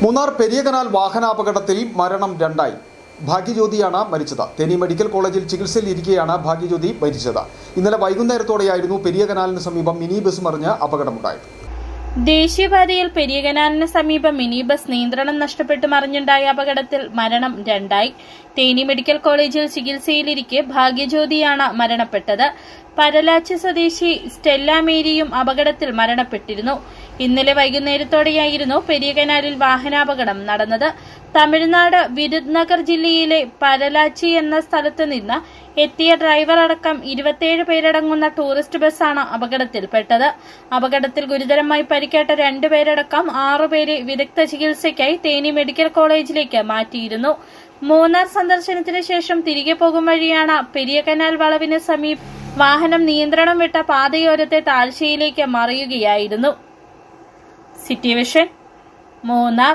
Munnar Periya canal വാഹനാപകടത്തിൽ മരണം രണ്ടായി. ഭാഗ്യജ്യോതിയാണ് മരിച്ചത്. തേനി മെഡിക്കൽ കോളേജിൽ ചികിത്സയിലിരിക്കെയാണ് ഭാഗ്യജ്യോതി മരിച്ചത്. ഇന്നലെ വൈകുന്നേരത്തോടെയായിരുന്നു പെരിയ കനാലിന് സമീപം മിനി ബസ് മറിഞ്ഞ് അപകടമുണ്ടായത്. ദേശീയപാതയിൽ പെരിയ കനാലിന് സമീപം മിനി ബസ് നിയന്ത്രണം നഷ്ടപ്പെട്ട് മറിഞ്ഞുണ്ടായ അപകടത്തിൽ മരണം രണ്ടായി. തേനി മെഡിക്കൽ കോളേജിൽ ചികിത്സയിലിരിക്കെ ഭാഗ്യജ്യോതിയാണ് മരണപ്പെട്ടത്. പരലാച്ചി സ്വദേശി സ്റ്റെല്ല മേരിയും അപകടത്തിൽ മരണപ്പെട്ടിരുന്നു. ഇന്നലെ വൈകുന്നേരത്തോടെയായിരുന്നു പെരിയ കനാലിൽ വാഹനാപകടം നടന്നത്. തമിഴ്നാട് വിരുദ്നഗർ ജില്ലയിലെ പരലാച്ചി എന്ന സ്ഥലത്ത് നിന്ന് എത്തിയ ഡ്രൈവർ അടക്കം 27 പേരടങ്ങുന്ന ടൂറിസ്റ്റ് ബസ്സാണ് അപകടത്തിൽപ്പെട്ടത്. അപകടത്തിൽ ഗുരുതരമായി പരിക്കേറ്റ 2 പേരടക്കം 6 പേരെ വിദഗ്ധ ചികിത്സയ്ക്കായി തേനി മെഡിക്കൽ കോളേജിലേക്ക് മാറ്റിയിരുന്നു. മൂന്നാർ സന്ദർശനത്തിന് ശേഷം തിരികെ പോകും വഴിയാണ് പെരിയ കനാൽ വളവിന് സമീപം വാഹനം നിയന്ത്രണം വിട്ട പാതയോരത്തെ താഴ്ചയിലേക്ക് മറിയുകയായിരുന്നു. City vision, Munnar.